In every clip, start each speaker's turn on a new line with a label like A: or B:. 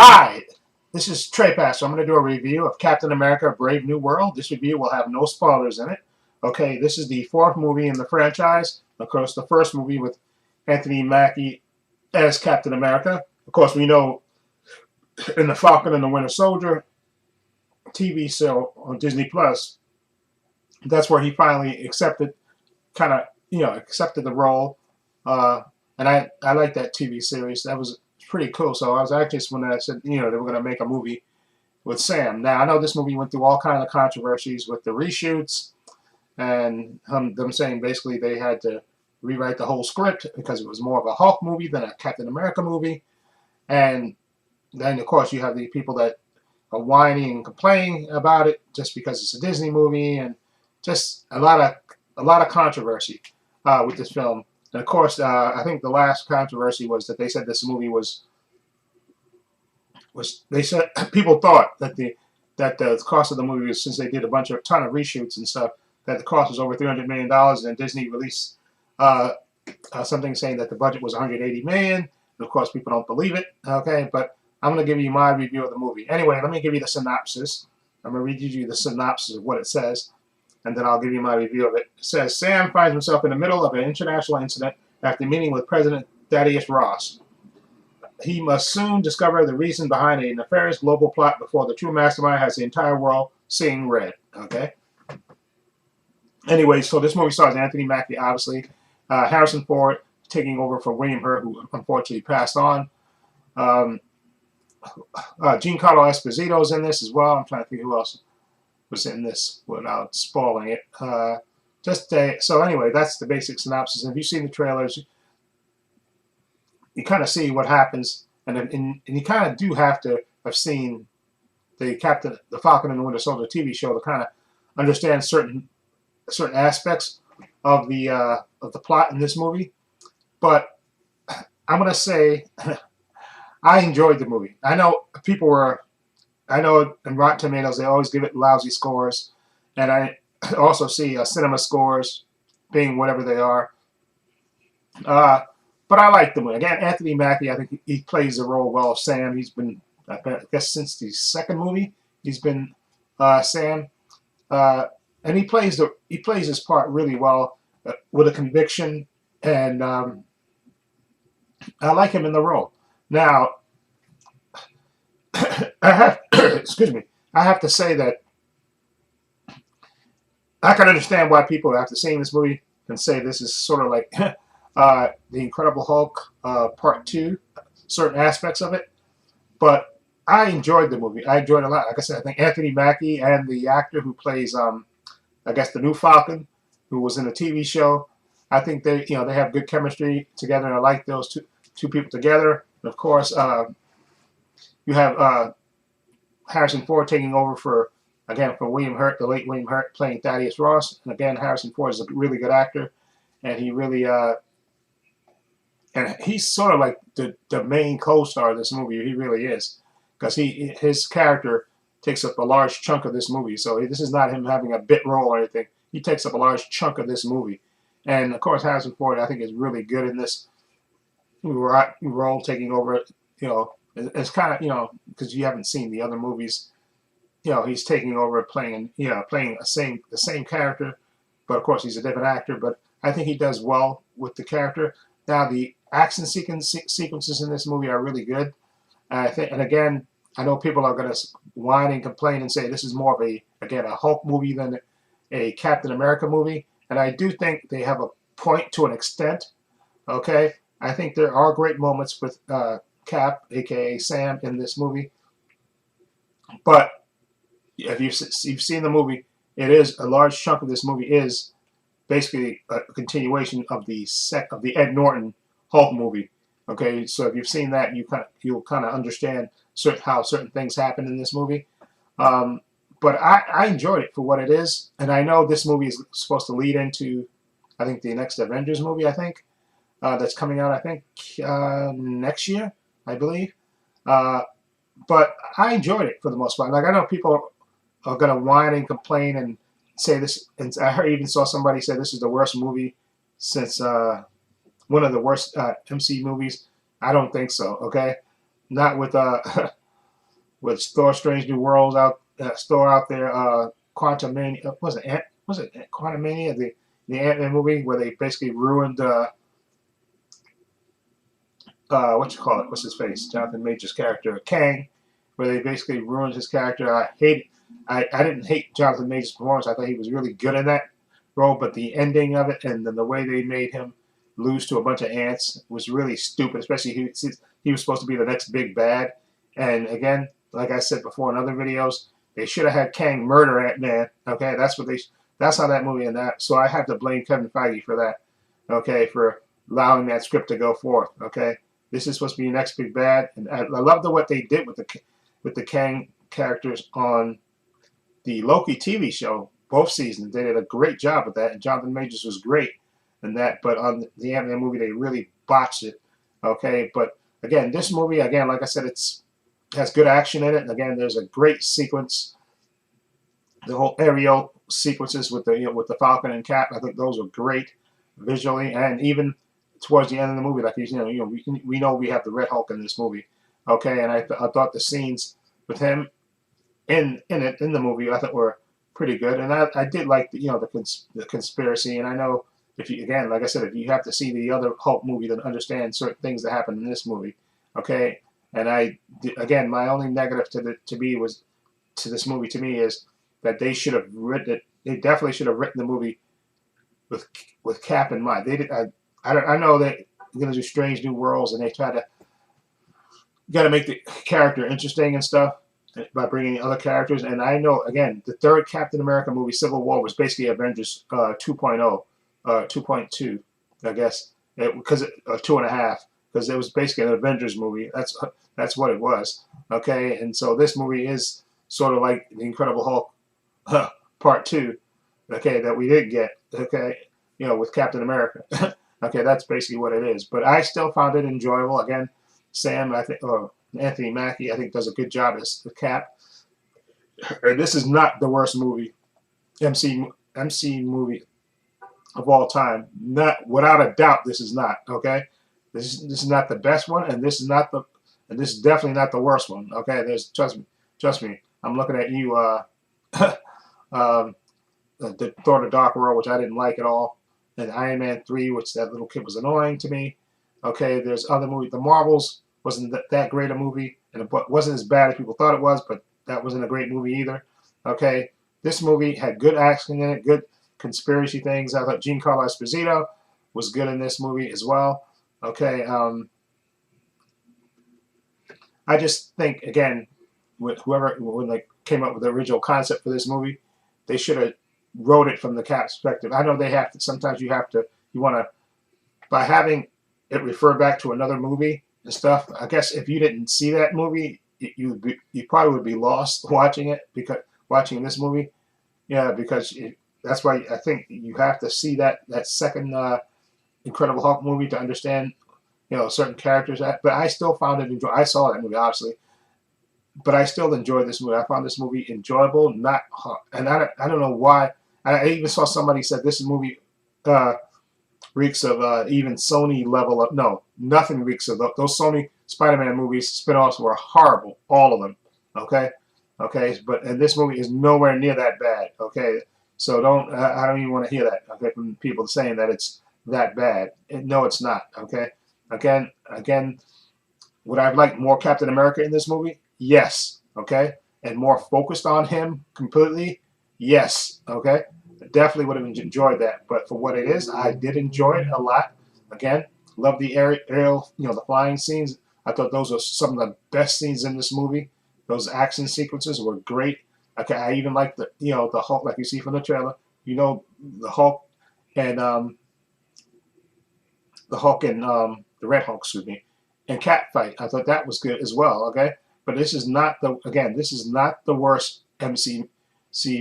A: Hi, this is Trey Pass. So I'm going to do a review of Captain America Brave New World. This review will have no spoilers in it. Okay, this is the fourth movie in the franchise. Of course, the first movie with Anthony Mackie as Captain America. Of course, we know in The Falcon and the Winter Soldier TV show on Disney Plus, that's where he finally accepted, accepted the role. Uh, and I like that TV series. That was pretty cool. So I was anxious when I said, they were going to make a movie with Sam. Now I know this movie went through all kinds of controversies with the reshoots and them saying basically they had to rewrite the whole script because it was more of a Hulk movie than a Captain America movie. And then of course you have the people that are whining and complaining about it just because it's a Disney movie, and just a lot of controversy with this film. And of course, I think the last controversy was that they said this movie was they said people thought that the cost of the movie was, since they did a ton of reshoots and stuff, that the cost was over $300 million, and Disney released uh, something saying that the budget was 180 million. And of course, people don't believe it. Okay, but I'm going to give you my review of the movie. Anyway, let me give you the synopsis. I'm going to read you the synopsis of what it says, and then I'll give you my review of it. It says Sam finds himself in the middle of an international incident after meeting with President Thaddeus Ross. He must soon discover the reason behind a nefarious global plot before the true mastermind has the entire world seeing red. Okay. Anyway, so this movie stars Anthony Mackie, obviously, Harrison Ford taking over for William Hurt, who unfortunately passed on. Um, Giancarlo Esposito is in this as well. I'm trying to think who else was in this without spoiling it. So anyway, that's the basic synopsis. And if you've seen the trailers, you kind of see what happens, and you kind of do have to have seen the Falcon and the Winter Soldier TV show to kind of understand certain aspects of the plot in this movie. But I'm gonna say I enjoyed the movie. I know in Rotten Tomatoes they always give it lousy scores, and I also see cinema scores being whatever they are. Uh, but I like the movie. Again, Anthony Mackie, I think he plays the role well of Sam. He's been, I guess, since the second movie, he's been Sam, uh, and he plays his part really well with a conviction, and I like him in the role. Now, excuse me, I have to say that I can understand why people after seeing this movie can say this is sort of like the Incredible Hulk Part Two, certain aspects of it. But I enjoyed the movie. I enjoyed it a lot. Like I said, I think Anthony Mackie and the actor who plays, I guess, the new Falcon, who was in the TV show, I think they have good chemistry together, and I like those two people together. And of course, you have Harrison Ford taking over for William Hurt, the late William Hurt, playing Thaddeus Ross. And again, Harrison Ford is a really good actor, and he's sort of like the main co-star of this movie. He really is, because his character takes up a large chunk of this movie. So this is not him having a bit role or anything. He takes up a large chunk of this movie, and of course Harrison Ford, I think, is really good in this role, taking over. It's kind of, because you haven't seen the other movies. He's taking over playing the same character, but of course he's a different actor. But I think he does well with the character. Now the action sequences in this movie are really good. I think, and again, I know people are going to whine and complain and say this is more of a Hulk movie than a Captain America movie, and I do think they have a point to an extent. Okay, I think there are great moments with Cap, aka Sam, in this movie, but if you've seen the movie, it is a large chunk of this movie is basically a continuation of the Ed Norton Hulk movie. Okay, so if you've seen that, you'll kind of understand how certain things happen in this movie. Um, but I enjoyed it for what it is, and I know this movie is supposed to lead into, I think, the next Avengers movie. I think that's coming out. I think next year, I believe. Uh, but I enjoyed it for the most part. Like, I know people are gonna whine and complain and say this, and even saw somebody say this is the worst movie since one of the worst MC movies. I don't think so. Okay, not with with Thor: Strange New Worlds Thor out there, Quantumania. Was it Quantumania, the Ant-Man movie where they basically ruined what you call it? What's his face? Jonathan Major's character, Kang, where they basically ruined his character. I didn't hate Jonathan Major's performance. I thought he was really good in that role, but the ending of it and then the way they made him lose to a bunch of ants was really stupid. Especially he was supposed to be the next big bad, and again, like I said before in other videos, they should have had Kang murder Ant-Man. Okay, that's how that movie ended. So I have to blame Kevin Feige for that. Okay, for allowing that script to go forth. Okay, this is supposed to be your next big bad, and I love what they did with the Kang characters on the Loki TV show. Both seasons, they did a great job with that, and Jonathan Majors was great in that. But on the Ant-Man movie, they really botched it. Okay, but again, this movie, again, like I said, it's has good action in it. And again, there's a great sequence, the whole aerial sequences with the Falcon and Cap. I think those were great visually, and even towards the end of the movie, like we know we have the Red Hulk in this movie, okay, and I thought the scenes with him in the movie I thought were pretty good, and I did like the conspiracy, and I know if you again like I said if you have to see the other Hulk movie to understand certain things that happen in this movie, okay, and again my only negative to this movie to me is that they should have written it. They definitely should have written the movie with Cap in mind. They did. I know that they're gonna do Strange New Worlds, and they try to got to make the character interesting and stuff by bringing other characters. And I know again, the third Captain America movie, Civil War, was basically Avengers 2.0, 2.2, I guess, because 2.5, because it was basically an Avengers movie. That's what it was. Okay, and so this movie is sort of like the Incredible Hulk Part 2. Okay, that we did get. Okay, with Captain America. Okay, that's basically what it is. But I still found it enjoyable. Again, Sam, I think, or Anthony Mackie, I think, does a good job as the Cap. And this is not the worst MC movie of all time. Not without a doubt, this is not. Okay, this is not the best one, and this is definitely not the worst one. Okay, trust me. I'm looking at you. The Thor: The Dark World, which I didn't like at all, and Iron Man 3, which that little kid was annoying to me. Okay, there's other movies. The Marvels wasn't that great a movie, and it wasn't as bad as people thought it was, but that wasn't a great movie either. Okay, this movie had good action in it, good conspiracy things. I thought Giancarlo Esposito was good in this movie as well. Okay, I just think again, when they came up with the original concept for this movie, they should have wrote it from the Cap perspective. I know they have to. Sometimes you want to by having it refer back to another movie and stuff. I guess if you didn't see that movie, you probably would be lost watching it because watching this movie. Yeah, because that's why I think you have to see that second Incredible Hulk movie to understand certain characters. But I still found it enjoyable. I saw that movie obviously, but I still enjoyed this movie. I found this movie enjoyable, not and I don't know why. I even saw somebody said this movie reeks of even Sony level of no, nothing reeks of those Sony Spider-Man movies. Spin-offs were horrible, all of them. Okay, and this movie is nowhere near that bad. Okay, so I don't even want to hear that. Okay, from people saying that it's that bad. No, it's not. Okay, again, would I like more Captain America in this movie? Yes. Okay, and more focused on him completely? Yes. Okay. Definitely would have enjoyed that, but for what it is, I did enjoy it a lot. Again, love the aerial, the flying scenes. I thought those were some of the best scenes in this movie. Those action sequences were great. Okay, I even like the Hulk, like you see from the trailer. The Hulk and the Red Hulk, excuse me, and Cat fight. I thought that was good as well. Okay, but this is not the worst MC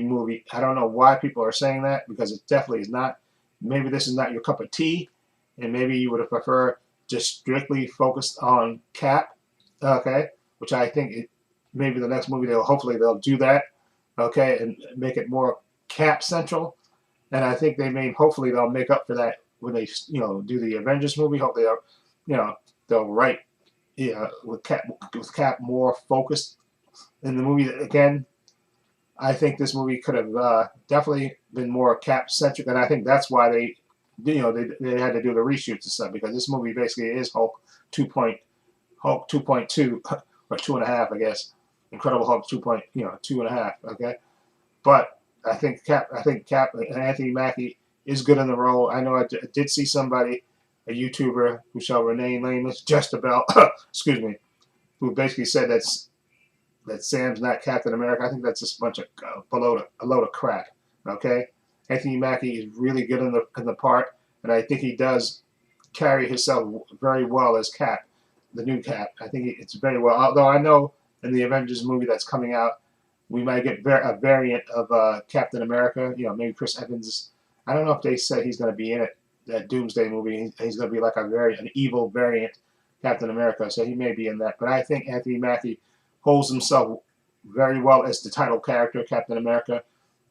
A: movie. I don't know why people are saying that because it definitely is not. Maybe this is not your cup of tea, and maybe you would have preferred just strictly focused on Cap. Okay, which I think maybe the next movie hopefully they'll do that. Okay, and make it more Cap central, and I think hopefully they'll make up for that when they do the Avengers movie. Hopefully they'll write with Cap more focused in the movie. Again, I think this movie could have definitely been more Cap centric, and I think that's why they had to do the reshoots and stuff, because this movie basically is Hulk 2.2 or 2.5, I guess. Incredible Hulk 2.2.5. Okay, but I think Cap and Anthony Mackie is good in the role. I know I did see somebody, a YouTuber who shall remain nameless, just about excuse me, who basically said that Sam's not Captain America. I think that's just a bunch of a load of crap. Okay, Anthony Mackie is really good in the part, and I think he does carry himself very well as Cap, the new Cap. I think it's very well. Although I know in the Avengers movie that's coming out, we might get a variant of Captain America. Maybe Chris Evans. I don't know if they said he's going to be in it. That Doomsday movie. He's going to be like an evil variant Captain America. So he may be in that. But I think Anthony Mackie holds himself very well as the title character, Captain America.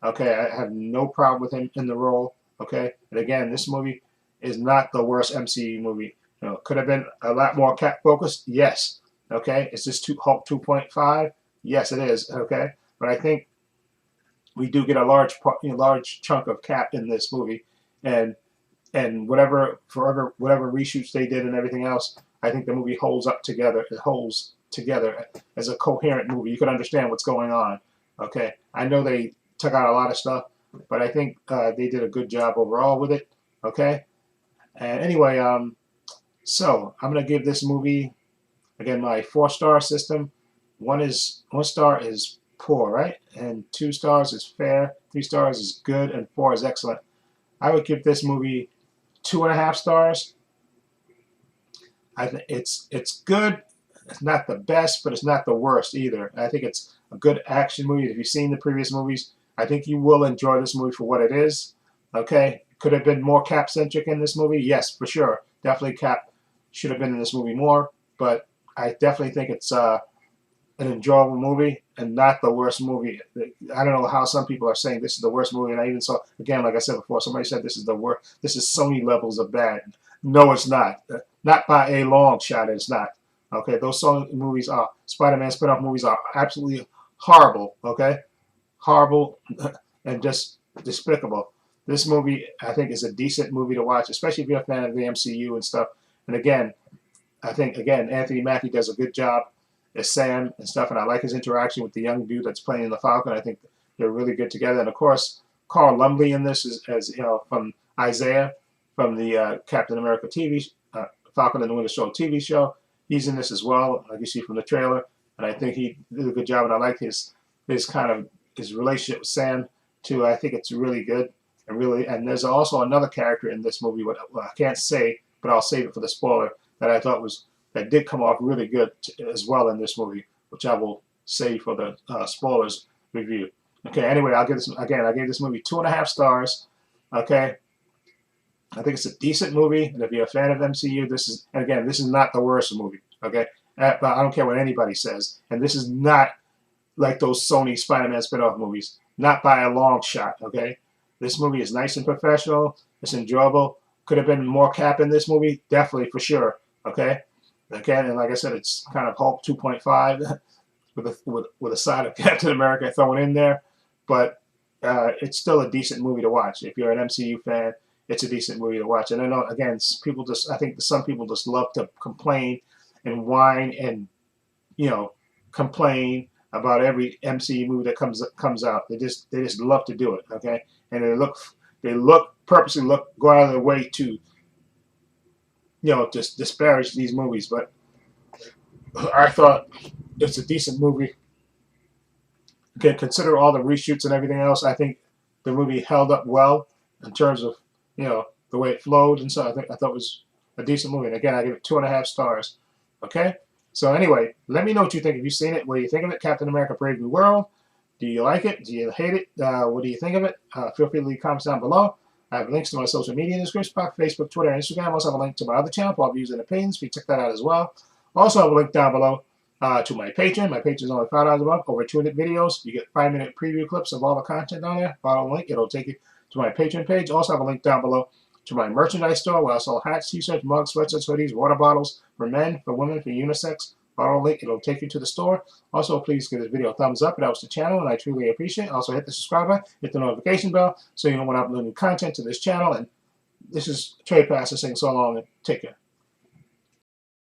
A: Okay, I have no problem with him in the role. Okay, and again, this movie is not the worst MCU movie. Could have been a lot more Cap focused. Yes. Okay, is this Hulk 2.5? Yes, it is. Okay, but I think we do get a large chunk of Cap in this movie, and whatever reshoots they did and everything else, I think the movie holds up together. It holds together as a coherent movie. You can understand what's going on. Okay, I know they took out a lot of stuff, but I think they did a good job overall with it. Okay, and anyway, so I'm gonna give this movie again my 4-star system. One star is poor, right? And 2 stars is fair, 3 stars is good, and 4 is excellent. I would give this movie 2.5 stars. I think it's good. It's not the best, but it's not the worst either. I think it's a good action movie. If you've seen the previous movies, I think you will enjoy this movie for what it is. Okay, could have been more Cap centric in this movie. Yes, for sure. Definitely Cap should have been in this movie more, but I definitely think it's an enjoyable movie and not the worst movie. I don't know how some people are saying this is the worst movie, and I even saw, again, like I said before, somebody said this is the worst. This is Sony levels of bad. No, it's not. Not by a long shot, it's not. Okay, those Sony movies are, Spider-Man spin-off movies are absolutely horrible, okay? Horrible and just despicable. This movie, I think, is a decent movie to watch, especially if you're a fan of the MCU and stuff. And again, I think, Anthony Mackie does a good job as Sam and stuff, and I like his interaction with the young dude that's playing the Falcon. I think they're really good together. And of course, Carl Lumbly in this is, as from Isaiah, from the Captain America Falcon and the Winter Soldier TV show. He's in this as well, like you see from the trailer. And I think he did a good job, and I like his relationship with Sam too. I think it's really good, and there's also another character in this movie. Well, I can't say, but I'll save it for the spoiler, that I thought that did come off really good as well in this movie, which I will save for the spoilers review. Okay, anyway, I gave this movie 2.5 stars. Okay, I think it's a decent movie, and if you're a fan of MCU, this is not the worst movie. Okay, but I don't care what anybody says, and this is not like those Sony Spider-Man spin-off movies, not by a long shot. Okay, this movie is nice and professional. It's enjoyable. Could have been more Cap in this movie, definitely, for sure. Okay, again, and like I said, it's kind of Hulk 2.5 with a side of Captain America thrown in there, but it's still a decent movie to watch. If you're an MCU fan, it's a decent movie to watch. And I know, again, I think some people just love to complain and whine and, complain about every MCU movie that comes out. They just love to do it, okay? And they purposely go out of their way to, just disparage these movies. But I thought it's a decent movie. Again, consider all the reshoots and everything else. I think the movie held up well in terms of, the way it flowed, and so I thought it was a decent movie. And again, I give it 2.5 stars. Okay? So anyway, let me know what you think. Have you seen it? What do you think of it? Captain America Brave New World. Do you like it? Do you hate it? What do you think of it? Feel free to leave comments down below. I have links to my social media in the description box, Facebook, Twitter, and Instagram. I also have a link to my other channel, Paul Views and Opinions. Please check that out as well. Also have a link down below to my Patreon. My Patreon is only $5 a month, over 200 videos. You get 5-minute preview clips of all the content on there. Follow the link. It'll take you to my Patreon page. Also have a link down below to my merchandise store where I sell hats, t-shirts, mugs, sweatshirts, hoodies, water bottles for men, for women, for unisex, Follow link, it'll take you to the store. Also, please give this video a thumbs up. It helps the channel, and I truly appreciate it. Also, hit the subscribe button, hit the notification bell, so you know when I upload new content to this channel. And this is Trade Pastor saying so long and take care.